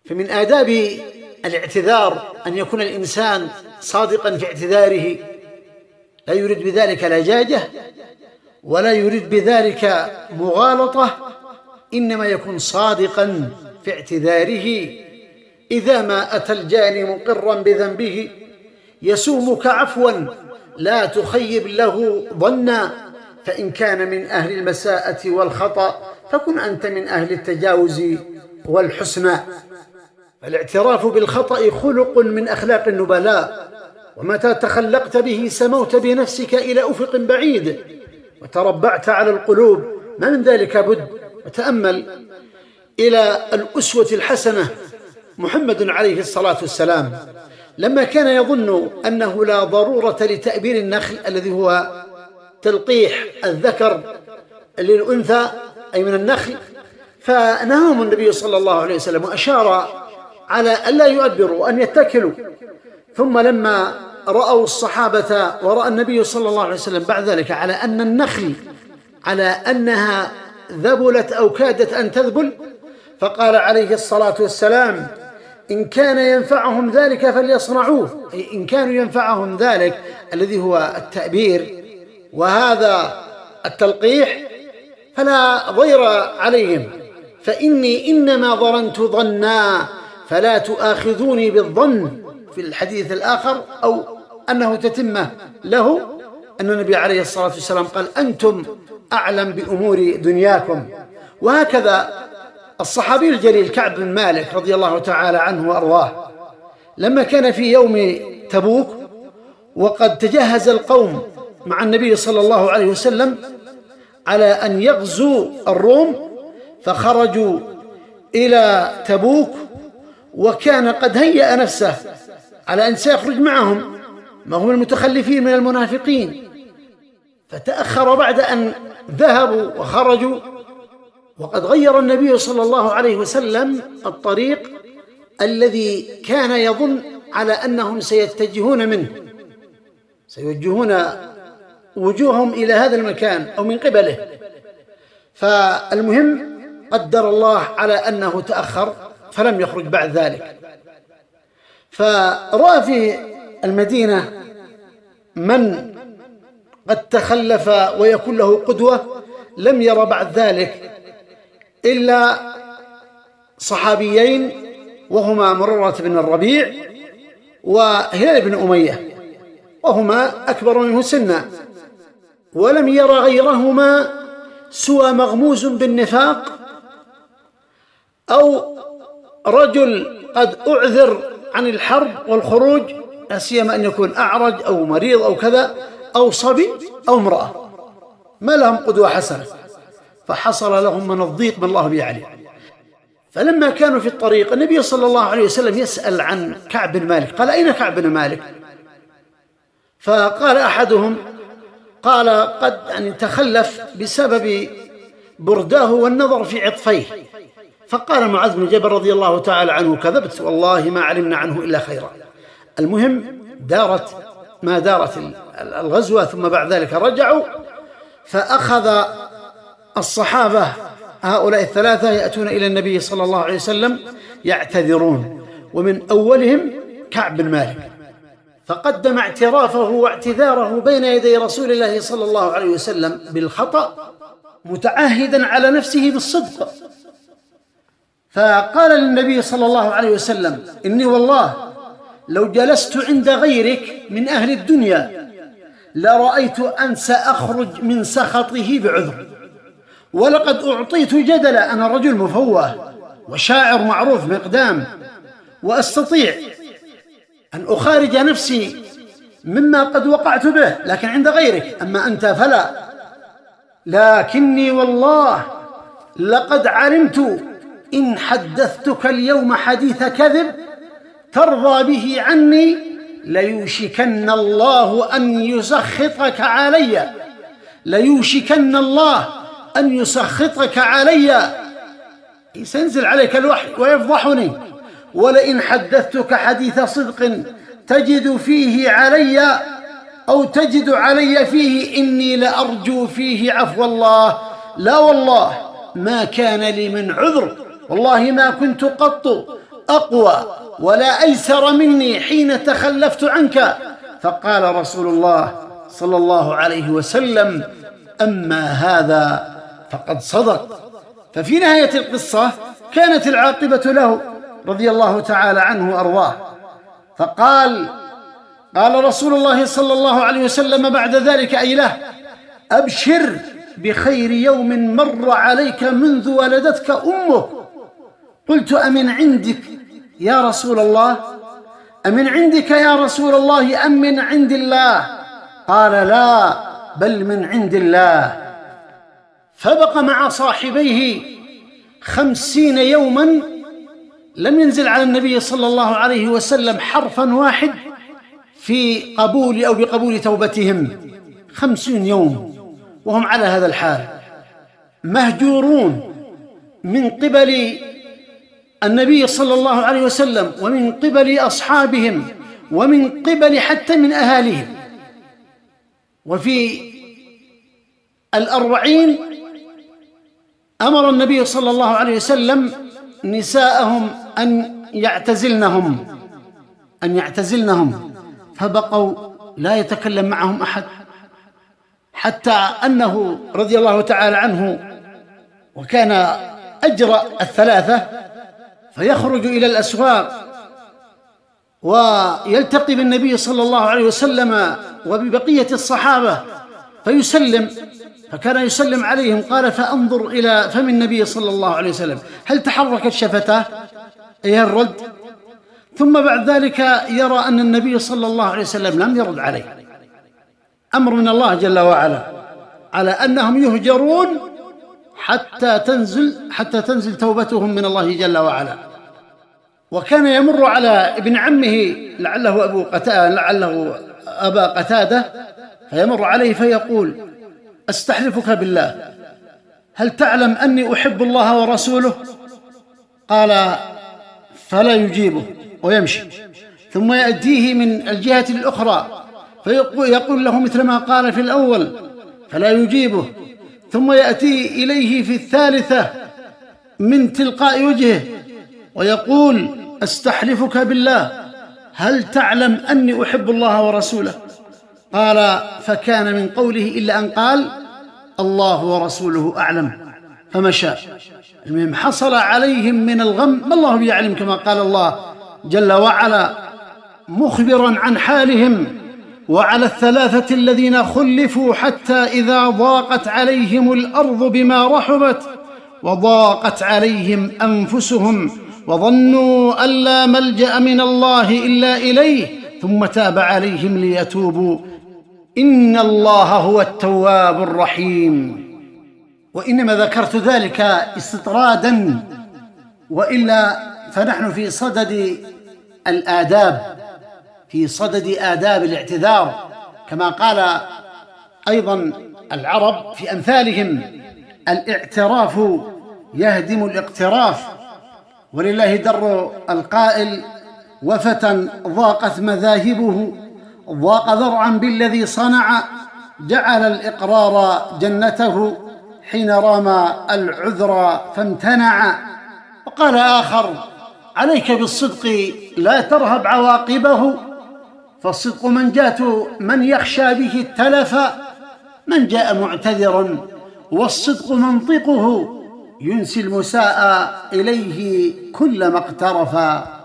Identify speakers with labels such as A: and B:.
A: فمن آداب الاعتذار أن يكون الإنسان صادقا في اعتذاره، لا يريد بذلك لجاجة ولا يريد بذلك مغالطة، إنما يكون صادقا في اعتذاره. إذا ما أتى الجاني مقرا بذنبه يسومك عفوا لا تخيب له ظنا، فإن كان من أهل المساءة والخطأ فكن أنت من أهل التجاوز والحسنى. الاعتراف بالخطأ خلق من أخلاق النبلاء، ومتى تخلقت به سموت بنفسك إلى أفق بعيد وتربعت على القلوب، ما من ذلك بد. وتأمل إلى الأسوة الحسنة محمد عليه الصلاة والسلام لما كان يظن أنه لا ضرورة لتأبير النخل الذي هو تلقيح الذكر للأنثى أي من النخل، فنهاهم النبي صلى الله عليه وسلم وأشار على ألا يؤبروا أن يتكلوا. ثم لما رأوا الصحابة ورأى النبي صلى الله عليه وسلم بعد ذلك على أن النخل على أنها ذبلت أو كادت أن تذبل، فقال عليه الصلاة والسلام: إن كان ينفعهم ذلك فليصنعوه، أي إن كانوا ينفعهم ذلك الذي هو التأبير وهذا التلقيح فلا ضير عليهم، فإني إنما ظننت ظنا فلا تؤاخذوني بالظن. في الحديث الآخر أو أنه تتمه له أن النبي عليه الصلاة والسلام قال: أنتم أعلم بأمور دنياكم. وهكذا الصحابي الجليل كعب بن مالك رضي الله تعالى عنه وأرضاه لما كان في يوم تبوك وقد تجهز القوم مع النبي صلى الله عليه وسلم على أن يغزوا الروم، فخرجوا إلى تبوك وكان قد هيأ نفسه على أن سيخرج معهم، ما هم المتخلفين من المنافقين، فتأخر بعد أن ذهبوا وخرجوا، وقد غير النبي صلى الله عليه وسلم الطريق الذي كان يظن على أنهم سيتجهون منه، سيوجهون وجوههم إلى هذا المكان أو من قبله. فالمهم قدر الله على أنه تأخر فلم يخرج بعد ذلك. فرأى في المدينة من قد تخلف ويكون له قدوة، لم ير بعد ذلك إلا صحابيين وهما مررة بن الربيع وهلال بن أمية، وهما أكبر منه سنا، ولم ير غيرهما سوى مغموز بالنفاق أو رجل قد أعذر عن الحرب والخروج، لا سيما أن يكون أعرج أو مريض أو كذا، أو صبي أو امرأة، ما لهم قدوة حسنة، فحصل لهم من الضيق من الله به عليه. فلما كانوا في الطريق النبي صلى الله عليه وسلم يسأل عن كعب بن مالك، قال: أين كعب بن مالك؟ فقال أحدهم قال: قد تخلف بسبب برداه والنظر في عطفيه. فقال معاذ بن جبل رضي الله تعالى عنه: كذبت والله ما علمنا عنه إلا خيرا. المهم دارت ما دارت الغزوة، ثم بعد ذلك رجعوا، فأخذ الصحابة هؤلاء الثلاثة يأتون إلى النبي صلى الله عليه وسلم يعتذرون، ومن أولهم كعب بن مالك، فقدم اعترافه واعتذاره بين يدي رسول الله صلى الله عليه وسلم بالخطأ متعهدا على نفسه بالصدق. فقال للنبي صلى الله عليه وسلم: إني والله لو جلست عند غيرك من أهل الدنيا لرأيت أن سأخرج من سخطه بعذر، ولقد أعطيت جدلا، أنا رجل مفوه وشاعر معروف مقدام، وأستطيع أن أخارج نفسي مما قد وقعت به، لكن عند غيرك، أما أنت فلا. لكني والله لقد علمت إن حدثتك اليوم حديث كذب ترضى به عني ليوشكن الله أن يسخطك علي، ليوشكن الله أن يسخطك علي، سينزل عليك الوحي ويفضحني، ولئن حدثتك حديث صدق تجد فيه علي أو تجد علي فيه إني لأرجو فيه عفو الله، لا والله ما كان لي من عذر، والله ما كنت قط أقوى ولا أيسر مني حين تخلفت عنك. فقال رسول الله صلى الله عليه وسلم: أما هذا فقد صدق. ففي نهاية القصة كانت العاقبة له رضي الله تعالى عنه وأرضاه. قال رسول الله صلى الله عليه وسلم بعد ذلك أي له: أبشر بخير يوم مر عليك منذ ولدتك أمك. قلت: أمن عندك يا رسول الله؟ أمن عندك يا رسول الله أم من عند الله؟ قال: لا، بل من عند الله. فبقى مع صاحبيه 50 يوما لم ينزل على النبي صلى الله عليه وسلم حرفا واحد في قبول أو بقبول توبتهم. 50 يوم وهم على هذا الحال، مهجورون من قبل النبي صلى الله عليه وسلم ومن قبل أصحابهم ومن قبل حتى من أهاليهم. وفي 40 أمر النبي صلى الله عليه وسلم نساءهم أن يعتزلنهم، فبقوا لا يتكلم معهم أحد، حتى أنه رضي الله تعالى عنه وكان أجرأ الثلاثة، فيخرج إلى الأسواق ويلتقي بالنبي صلى الله عليه وسلم وببقية الصحابة فيسلم، فكان يسلم عليهم. قال: فأنظر إلى فم النبي صلى الله عليه وسلم هل تحركت شفتاه أي الرد؟ ثم بعد ذلك يرى أن النبي صلى الله عليه وسلم لم يرد عليه. أمر من الله جل وعلا على أنهم يهجرون حتى تنزل توبتهم من الله جل وعلا. وكان يمر على ابن عمه لعله أبا قتادة، فيمر عليه فيقول: أستحلفك بالله، هل تعلم أني أحب الله ورسوله؟ قال: فلا يجيبه ويمشي. ثم يأتيه من الجهة الأخرى فيقول له مثل ما قال في الأول فلا يجيبه. ثم يأتي إليه في الثالثة من تلقاء وجهه ويقول: أستحلفك بالله، هل تعلم أني أحب الله ورسوله؟ قال: فكان من قوله إلا أن قال: الله ورسوله أعلم، فمشى. المهم حصل عليهم من الغم ما الله يعلم، كما قال الله جل وعلا مخبرا عن حالهم: وعلى الثلاثة الذين خلفوا حتى إذا ضاقت عليهم الأرض بما رحبت وضاقت عليهم أنفسهم وظنوا أن لا ملجأ من الله إلا إليه ثم تاب عليهم ليتوبوا إن الله هو التواب الرحيم. وإنما ذكرت ذلك استطرادا، وإلا فنحن في صدد آداب الاعتذار، كما قال أيضا العرب في أمثالهم: الاعتراف يهدم الاقتراف. ولله در القائل: وفتى ضاقت مذاهبه ضاق ذرعا بالذي صنع جعل الإقرار جنته حين رام العذر فامتنع. وقال آخر: عليك بالصدق لا ترهب عواقبه، فالصدق منجاة من يخشى به التلف، من جاء معتذرا والصدق منطقه ينسي المساء إليه كلما اقترفا.